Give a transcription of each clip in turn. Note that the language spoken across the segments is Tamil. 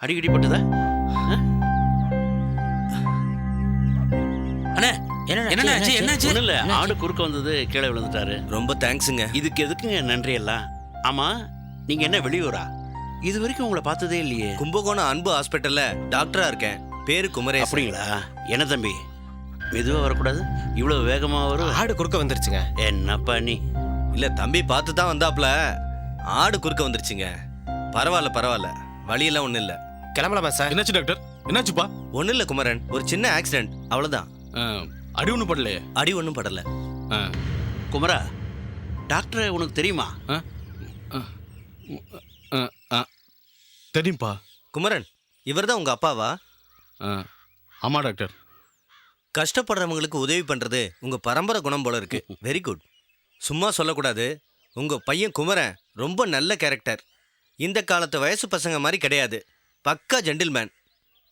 அடிக்கடி பட்டுதா? அண்ணே என்னாச்சு? ஒன்றும் இல்லை, ஆடு குறுக்க வந்தது, கீழே விழுந்துட்டாரு. ரொம்ப தேங்க்ஸுங்க. இதுக்கு எதுக்குங்க நன்றி எல்லாம்? ஆமா, நீங்க என்ன வெளியூரா? இது வரைக்கும் உங்களை பார்த்ததே இல்லையே. கும்பகோணம் அன்பு ஹாஸ்பிட்டல்ல டாக்டரா இருக்கேன். பேரு குமரேசன். அப்படிங்களா? என்ன தம்பி, மெதுவா வரக்கூடாது, இவ்வளவு வேகமா வரும். ஆடு குறுக்க வந்துருச்சுங்க. என்னப்பா நீ? இல்ல தம்பி பார்த்து தான் வந்தாப்ல, ஆடு குறுக்க வந்துருச்சுங்க. பரவாயில்ல பரவாயில்ல, வழியெல்லாம் ஒன்றும் இல்லை. கிளம்பலாமா சார்? என்னாச்சு டாக்டர்? என்னாச்சுப்பா? ஒன்றும் இல்லை குமரன், ஒரு சின்ன ஆக்சிடென்ட், அவ்வளோதான். அடி ஒன்றும் படலையே? அடி ஒன்றும் படலை. குமரா, டாக்டர் உனக்கு தெரியுமா? தெரியும்பா. குமரன், இவர் தான் உங்கள் அப்பாவா? ஆமாம் டாக்டர். கஷ்டப்படுறவங்களுக்கு உதவி பண்ணுறது உங்கள் பரம்பரை குணம் போல இருக்கு. Very good. சும்மா சொல்லக்கூடாது. உங்கள் பையன் குமரன் ரொம்ப நல்ல கேரக்டர். இந்த காலத்து வயசு பசங்க மாதிரி கிடையாது. பக்கா ஜென்டில்மேன்.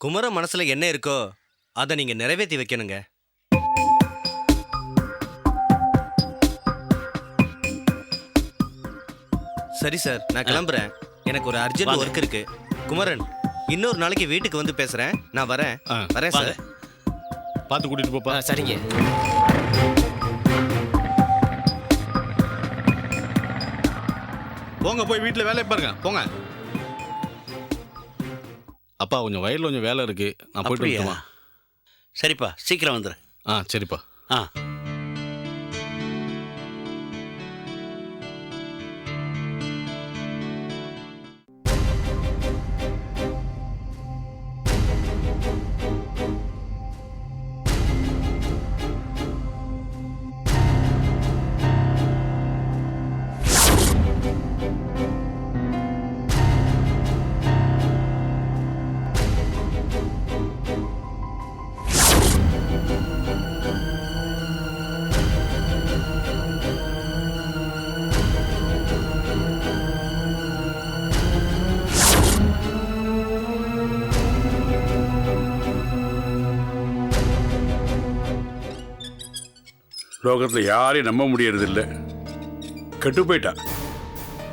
குமரன் மனசில் என்ன இருக்கோ அதை நீங்கள் நிறைவேற்றி வைக்கணுங்க. சரி சார், நான் கிளம்புறேன். எனக்கு ஒரு அர்ஜென்ட் ஒர்க் இருக்கு. குமரன், இன்னொரு நாளைக்கு வீட்டுக்கு வந்து பேசுகிறேன். நான் வரேன். வரேன் சார். பார்த்து கூட்டிட்டு போப்பா. சரிங்க. போங்க, போய் வீட்டில் வேலையை பாருங்க, போங்க. அப்பா கொஞ்சம் வயலில் கொஞ்சம் வேலை இருக்கு, நான் போயிட்டு வரட்டுமா? சரிப்பா, சீக்கிரம் வந்துடு. சரிப்பா. லோகத்தில் யாரையும் நம்ப முடியறதில்ல. கெட்டு போயிட்டா.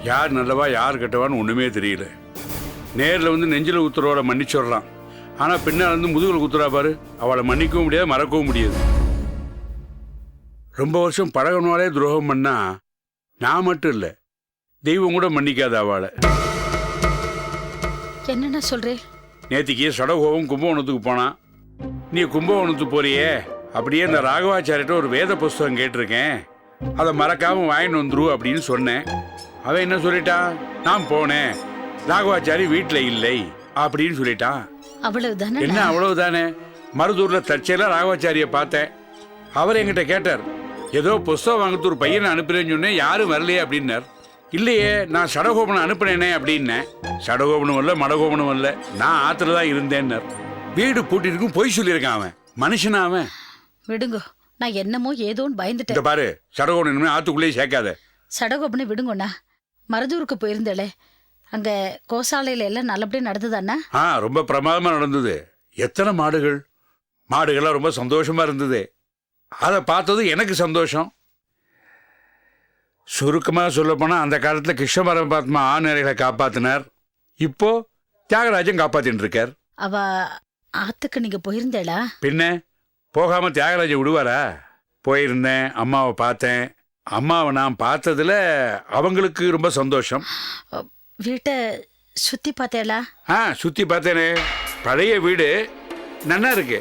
யார் நல்லவா யார் கெட்டவான்னு ஒன்றுமே தெரியல. நேரில் வந்து நெஞ்சில் ஊத்துறவளை மன்னிச்சுடலாம், ஆனால் பின்னால் வந்து முதுகில் ஊத்துறா பாரு, அவளை மன்னிக்கவும் முடியாது, மறக்கவும் முடியாது. ரொம்ப வருஷம் பழகனாலே துரோகம் பண்ணா நான் மட்டும் இல்லை, தெய்வம் கூட மன்னிக்காத அவளை. என்னென்ன சொல்றே? நேத்திக்கு சடகோபம் கும்பகோணத்துக்கு போனான். நீ கும்பகோணத்துக்கு போறியே, அப்படியே இந்த ராகவாச்சாரிட்ட ஒரு வேத புஸ்தகம் கேட்டிருக்கேன், அதை மறக்காம வாங்கிட்டு வந்துரு அப்படின்னு சொன்னேன். அவன் என்ன சொல்லிட்டான்? நான் போனேன், ராகவாச்சாரி வீட்டில் இல்லை அப்படின்னு சொல்லிட்டான். அவ்வளவுதானே? என்ன அவ்வளவுதானே? மருதூர்ல தற்செயலா ராகவாச்சாரியை பார்த்தேன். அவர் என்கிட்ட கேட்டார், ஏதோ புஸ்தகம் வாங்கத்து ஒரு பையனை அனுப்புறேன்னு சொன்னேன், யாரும் வரலையே அப்படின்னார். இல்லையே, நான் சடகோபனை அனுப்புனேனே அப்படின்னேன். சடகோபனும் இல்லை மடகோபனும் இல்லை, நான் ஆத்துல தான் இருந்தேன்னார். வீடு பூட்டிருக்கும், பொய் சொல்லியிருக்கான் அவன். மனுஷனா அவன்? விடுங்க, நான் என்னமோ ஏதோன்னு பயந்துட்டேன். இந்த பாரு, சடகோபன் ஆத்துக்குள்ளேயே சேர்க்காத. சடகோபனை விடுங்கண்ணா. மருதூருக்கு போயிருந்தேளே, அங்க கோசாலையில எல்லாம் நல்லபடியா நடந்ததாண்ணா? ரொம்ப பிரமாதமா நடந்தது. எத்தனை மாடுகள், மாடுகள்லாம் ரொம்ப சந்தோஷமா இருந்தது. அதை பார்த்தது எனக்கு சந்தோஷம். சுருக்கமாக சொல்லப்போனால், அந்த காலத்தில் கிருஷ்ண பரமாத்மா ஆணைகளை காப்பாத்தினார். இப்போ தியாகராஜன் காப்பாத்தின்னு இருக்கார். அவ ஆத்துக்கு நீங்க போயிருந்தேளா? பின்ன போகாம தியாகராஜன் விடுவாரா? போயிருந்தேன், அம்மாவை பார்த்தேன். அம்மாவை நான் பார்த்ததுல அவங்களுக்கு ரொம்ப சந்தோஷம். வீட்டை சுத்தி பார்த்தேளா? சுத்தி பார்த்தேனே. பழைய வீடு நன்னா இருக்கு.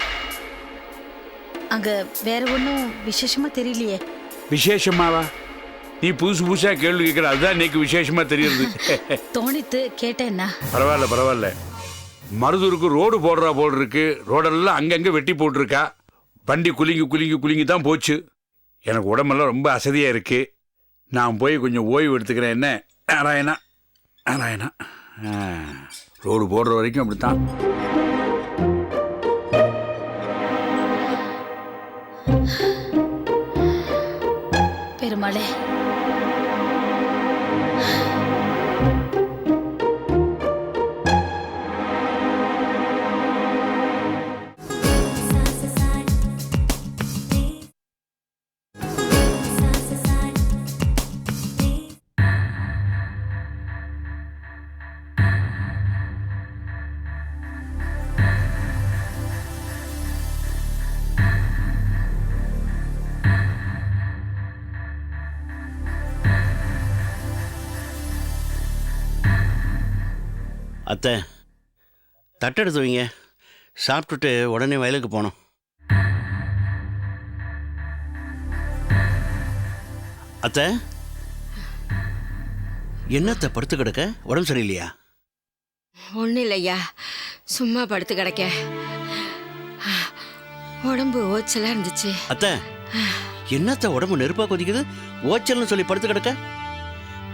அங்க வேற ஒன்றும் விசேஷமா தெரியலையே. விசேஷமாவா? நீ புதுசு புதுசா கேள்வி கேட்கிற, அதுதான் இன்னைக்கு விசேஷமா தெரியுது. தோணித்து கேட்டேன்னா. பரவாயில்ல பரவாயில்ல. மருதூருக்கு ரோடு போடுறா போல் இருக்கு. ரோடெல்லாம் அங்கங்க வெட்டி போட்டிருக்கா. வண்டி குலுங்கி குலுங்கி குலுங்கி தான் போச்சு. எனக்கு உடம்பெல்லாம் ரொம்ப அசதியா இருக்கு. நான் போய் கொஞ்சம் ஓய்வு எடுத்துக்கிறேன். என்ன நாராயணா நாராயணா. ரோடு போடுற வரைக்கும் அப்படித்தான். பெருமாளே, அத்தை தட்டெடுத்து வைங்க, சாப்பிட்டுட்டு உடனே வயலுக்கு போனோம். அத்தை என்னத்தை படுத்து கிடக்க, உடம்பு சரியில்லையா? ஒன்றும் இல்லையா, சும்மா படுத்து கிடக்க. உடம்பு ஓச்சலாக இருந்துச்சு. அத்தை என்னத்த உடம்பு நெருப்பா கொதிக்குது, ஓச்சல்னு சொல்லி படுத்து கிடக்க?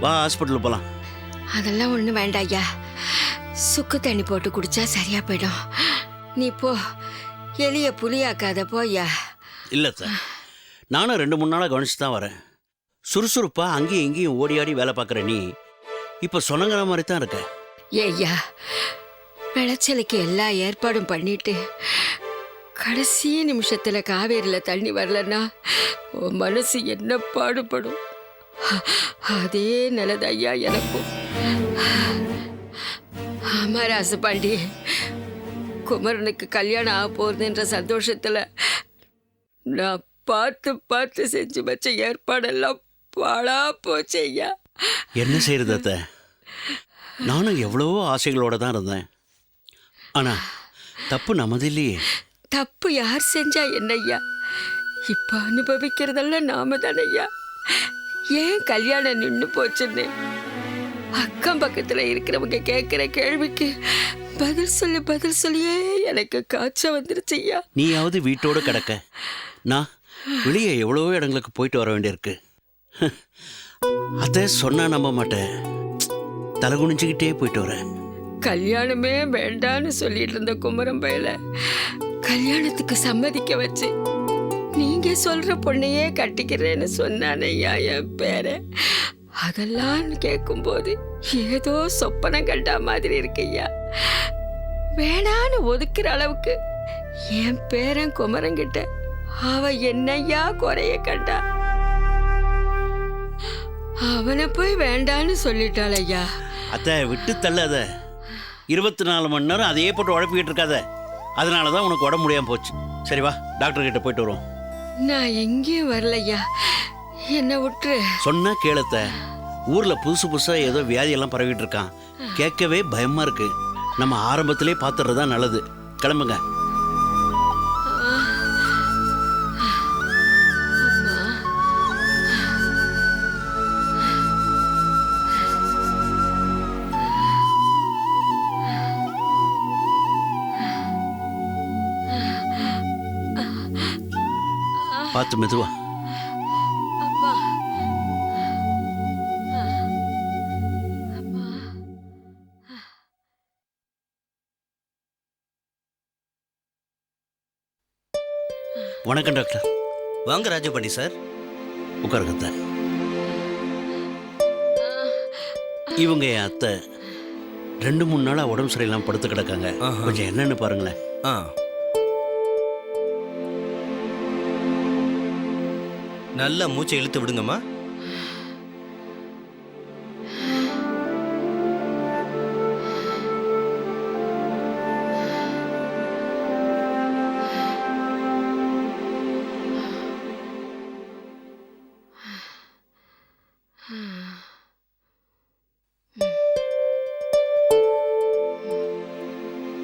வா ஹாஸ்பிட்டலுக்கு போகலாம். அதெல்லாம் ஒன்றும் வேண்டாம் ஐயா, சுக்கு தண்ணி போட்டு குடிச்சா சரியா போயிடும். நீ போ, எலிய புளியாக்காத போய்யா. இல்லை சார், நானும் 2-3 நாளாக கவனிச்சு தான் வரேன். சுறுசுறுப்பாக அங்கேயும் இங்கேயும் ஓடி ஆடி வேலை பார்க்குற நீ இப்போ சொன்னங்கிற மாதிரி தான் இருக்க. ஏய்யா, விளைச்சலுக்கு எல்லா ஏற்பாடும் பண்ணிட்டு கடைசி நிமிஷத்துல காவேரியில தண்ணி வரலன்னா உன் மனசு என்ன பாடுபடும்? அதே நிலதையா எனக்கும். ஆமா ராசபாண்டி, குமரனுக்கு கல்யாணம் ஆக போறதுன்ற சந்தோஷத்துல நான் பார்த்து பார்த்து செஞ்சு வச்ச ஏற்பாடெல்லாம் பாழா போச்சு ஐயா. என்ன செய்யறது அத்தை, நானும் எவ்வளவோ ஆசைகளோட தான் இருந்தேன். ஆனால் தப்பு நமது இல்லையே. தப்பு யார் செஞ்சா என்னய்யா, இப்ப அனுபவிக்கிறதெல்லாம் நாம தானையா. ஏன் கல்யாணம் நின்று போச்சுன்னு அக்கம் பக்கத்துல இருக்கிறவங்க கேட்கிற கேள்விக்கு பதில் சொல்லியே எனக்கு காய்ச்சல் வந்துருச்சு ஐயா. நீயாவது வீட்டோடு கிடக்க, நான் வெளியே எவ்வளவோ இடங்களுக்கு போயிட்டு வர வேண்டியிருக்கு. அதை சொன்னா நம்ப மாட்டேன், தலை குனிஞ்சுக்கிட்டே போயிட்டு வரேன். கல்யாணமே வேண்டான்னு சொல்லிட்டு இருந்த குமரம் பையல கல்யாணத்துக்கு சம்மதிக்க வச்சு நீங்க சொல்ற பொண்ணையே கட்டிக்கிறேன்னு சொன்னானையா என் பேரை. அதெல்லாம் கேட்கும்போது ஏதோ சொப்பனம் கண்டா மாதிரி இருக்குய்யா. வேணான்னு ஒதுக்குற அளவுக்கு என் பேரன் குமரங்கிட்ட அவ என்னையா குறைய கண்டா? அவனை போய் வேண்டான்னு சொல்லிட்டாள் ஐயா. அத்தை விட்டு தள்ளாத, 24 மணி நேரம் அதையே போட்டு உழப்பிக்கிட்டு இருக்காத. அதனால தான் உனக்கு உடம்பு முடியாமல் போச்சு. சரி வா, டாக்டர் கிட்ட போயிட்டு வருவோம். நான் எங்கேயும் வரலையா, என்னை விட்டுரு. சொன்னா கேளத்த, ஊர்ல புதுசு புதுசா ஏதோ வியாதியெல்லாம் பரவிட்டு இருக்கான். கேட்கவே பயமா இருக்கு. நம்ம ஆரம்பத்திலே பார்த்துறது தான் நல்லது. கிளம்புங்க. பார்த்து மெதுவா. வணக்கம் டாக்டர். வாங்க ராஜபாண்டி சார், உட்காருங்க. இவங்க என் அத்தை 2-3 நாளா உடம்பு சரியில்லாம படுத்து கிடக்காங்க. கொஞ்சம் என்னன்னு பாருங்களேன். நல்லா மூச்சை இழுத்து விடுங்கம்மா.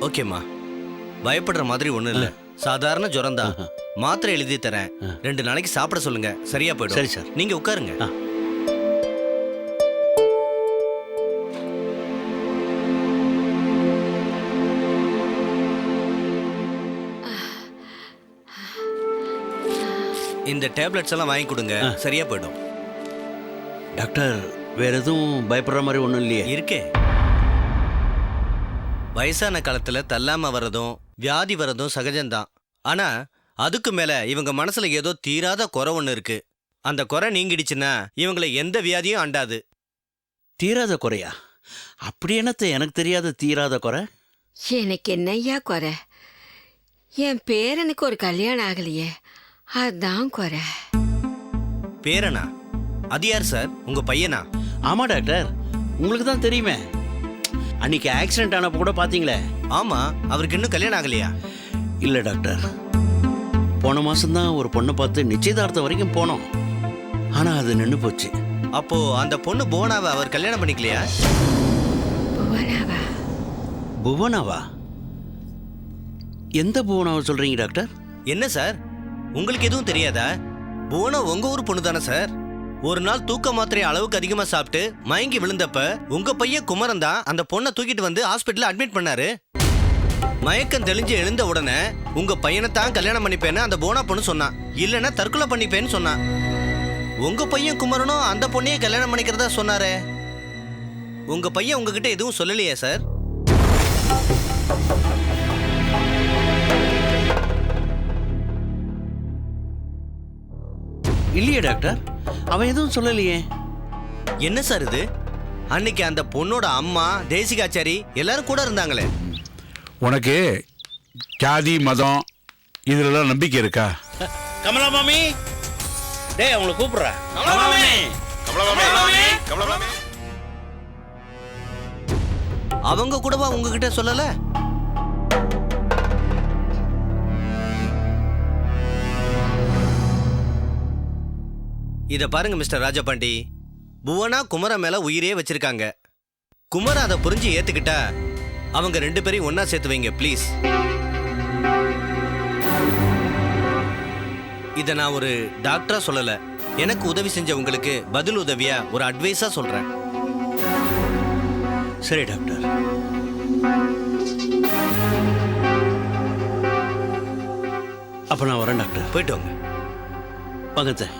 ஓகேம்மா, பயப்படுற மாதிரி ஒன்றும் இல்லை, சாதாரண ஜுரம் தான். மாத்திரை எழுதி தரேன், 2 நாளைக்கு சாப்பிட சொல்லுங்க, சரியா போயிடும். சரி சார், நீங்க உட்காருங்க. இந்த டேப்லெட்ஸ் எல்லாம் வாங்கி கொடுங்க, சரியா போயிடும். டாக்டர் வேற எதுவும் பயப்படுற மாதிரி ஒன்றும் இல்லையே? இருக்கே. வயசான காலத்துல தள்ளாம வர்றதும் வியாதி வர்றதும் சகஜம்தான். ஆனா அதுக்கு மேல இவங்க மனசுல ஏதோ தீராத குறை ஒண்ணு இருக்கு. அந்த குறை நீங்கிடுச்சுன்னா இவங்களை எந்த வியாதியும் அண்டாது. தீராத குறையா? அப்படி என்னத்த எனக்கு தெரியாத தீராத குறை? எனக்கு என்னய்யா குறை? என் பேரனுக்கு ஒரு கல்யாணம் ஆகலையே, அதான் குறை. பேரனா? அது யார் சார், உங்க பையனா? ஆமா டாக்டர், உங்களுக்கு தான் தெரியுமே. அன்னைக்கு ஆக்சிடென்ட் ஆனப்போ கூட பாத்தீங்களே. ஆமா, அவருக்கு இன்னும் கல்யாணம் ஆகலையா? இல்ல டாக்டர், போன மாசம்தான் ஒரு பொண்ணை பார்த்து நிச்சயதார்த்தம் வரைக்கும் போனோம். ஆனா அது நின்று போச்சு. அப்போ அந்த பொண்ணு போனாவை அவர் கல்யாணம் பண்ணிக்கலையா? புவனாவா? புவனாவா? எந்த புவனாவை சொல்றீங்க டாக்டர்? என்ன சார், உங்களுக்கு எதுவும் தெரியாதா? புவனா உங்க ஊர் பொண்ணு தானே சார்? ஒரு நாள் தூக்க மாத்திரை அளவுக்கு அதிகமா சாப்பிட்டு மயங்கி விழுந்தப்ப உங்க பையன் குமரன் தான் அந்த பொண்ணை தூக்கிட்டு வந்து ஹாஸ்பிட்டல்ல அட்மிட் பண்ணாரு. மயக்கம் தெளிஞ்சு எழுந்த உடனே உங்க பையனை தான் கல்யாணம் பண்ணிப்பேன்னு அந்த புவனா பொண்ணு சொன்னான். இல்லைன்னா தற்கொலை பண்ணிப்பேன்னு சொன்னான். உங்க பையன் குமரனும் அந்த பொண்ணையே கல்யாணம் பண்ணிக்கிறதா சொன்னாரே. உங்க பையன் உங்ககிட்ட எதுவும் சொல்லலையே சார்? இல்லையே டாக்டர், அவன் எதுவும் சொல்லலையே. என்ன சார் இது? அன்னைக்கு அந்த பொண்ணோட அம்மா தேசிகாச்சாரி எல்லாரும் கூட இருந்தாங்களே. உனக்கு ஜாதி மதம் இதுலலாம் நம்பிக்கை இருக்கா? கமலா மாமி, டேய் அவங்கள கூப்பிடுறா. அவங்க கூடவா உங்ககிட்ட சொல்லல? இத பாருங்க மிஸ்டர் ராஜபாண்டி, புவனா குமர மேல உயிரே வச்சிருக்காங்க. குமர அதை புரிஞ்சு ஏத்துக்கிட்டா அவங்க 2 பேரையும் ஒன்னா சேர்த்து வைங்க ப்ளீஸ். இத நான் ஒரு டாக்டரா சொல்லல, எனக்கு உதவி செஞ்ச உங்களுக்கு பதில் உதவியா ஒரு அட்வைஸா சொல்றேன். சரி டாக்டர். அப்ப நான் வரேன் டாக்டர். போயிட்டு வாங்க. பங்கத்த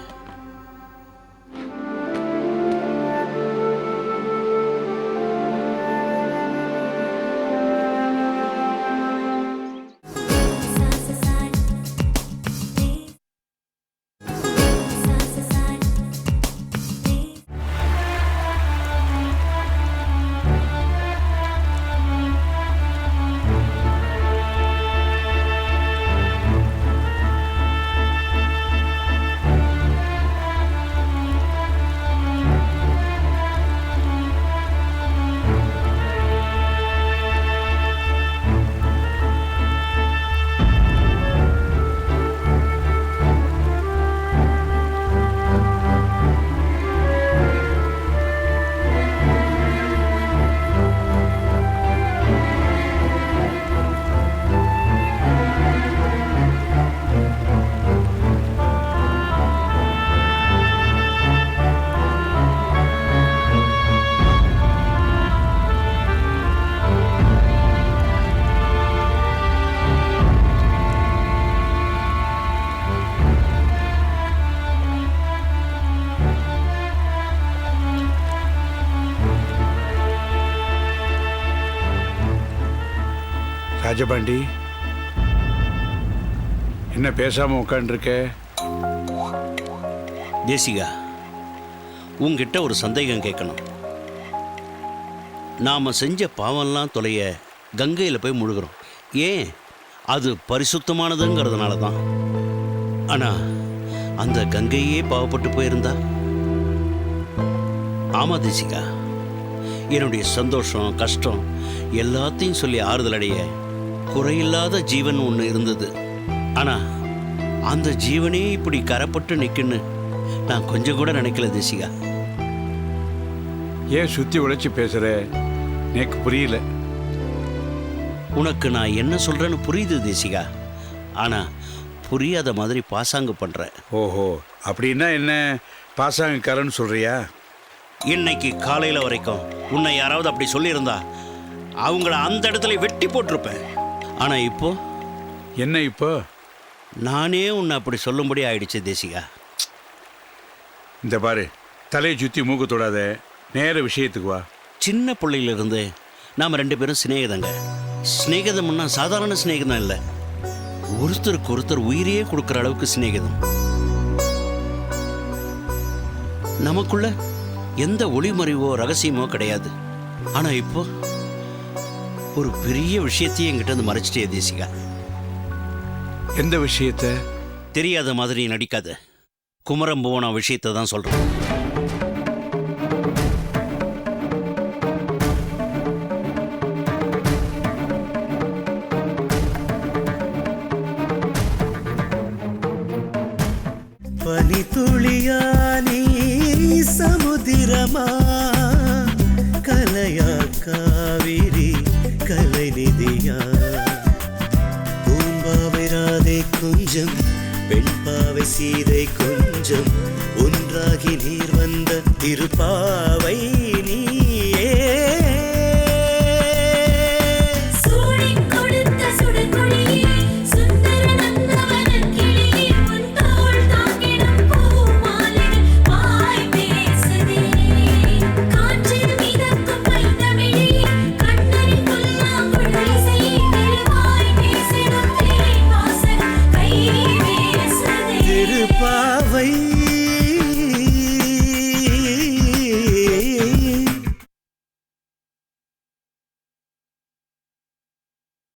ராஜபாண்டி, என்ன பேசாம உட்காந்துருக்க? தேசிகா, உங்ககிட்ட ஒரு சந்தேகம் கேட்கணும். நாம செஞ்ச பாவம்லாம் தொலைய கங்கையில் போய் முழுகிறோம். ஏன்? அது பரிசுத்தமானதுங்கிறதுனால தான். ஆனா அந்த கங்கையே பாவப்பட்டு போயிருந்தா? ஆமா தேசிகா, என்னுடைய சந்தோஷம் கஷ்டம் எல்லாத்தையும் சொல்லி ஆறுதல் அடைய குறையில்லாத ஜீவன் ஒன்று இருந்தது. ஆனா அந்த ஜீவனே இப்படி கரைப்பட்டு நிற்குன்னு நான் கொஞ்சம் கூட நினைக்கல தேசிகா. ஏன் சுத்தி உழைச்சி பேசுற? எனக்கு புரியல. உனக்கு நான் என்ன சொல்றேன்னு புரியுது தேசிகா. ஆனா புரியாத மாதிரி பாசாங்கு பண்ற. ஓஹோ, அப்படின்னா என்ன பாசாங்கக்காரன்னு சொல்றியா? இன்னைக்கு காலையில வரைக்கும் உன்னை யாராவது அப்படி சொல்லியிருந்தா அவங்கள அந்த இடத்துல வெட்டி போட்டிருப்பேன். ஆனா இப்போ என்ன? இப்போ நானே உன்னை அப்படி சொல்லும்படி ஆயிடுச்சு தேசிகா. இந்த பாரு, தலையை சுற்றி மூக்கு தொடாத, நேர விஷயத்துக்கு வா. சின்ன பிள்ளையிலிருந்து நாம் 2 பேரும் சிநேகிதங்க. சிநேகிதம்னா சாதாரண சிநேகிதம் இல்லை, ஒருத்தருக்கு ஒருத்தர் உயிரையே கொடுக்குற அளவுக்கு சிநேகிதம். நமக்குள்ள எந்த ஒளிமறைவோ ரகசியமோ கிடையாது. ஆனா இப்போ ஒரு பெரிய விஷயத்தையும் என்கிட்ட வந்து மறைச்சிட்டே தேசிகா. எந்த விஷயத்த? தெரியாத மாதிரி நடிக்காத. குமரம் புவனா விஷயத்தை தான் சொல்றேன். பனித்துளியா நீ சமுதிரமா கலையா காவிரி கலை நிதியா பூம்பாவை ராதை கொஞ்சம் பெண் பாவை சீதை கொஞ்சம் ஒன்றாகி நீர் வந்த திருப்பாவை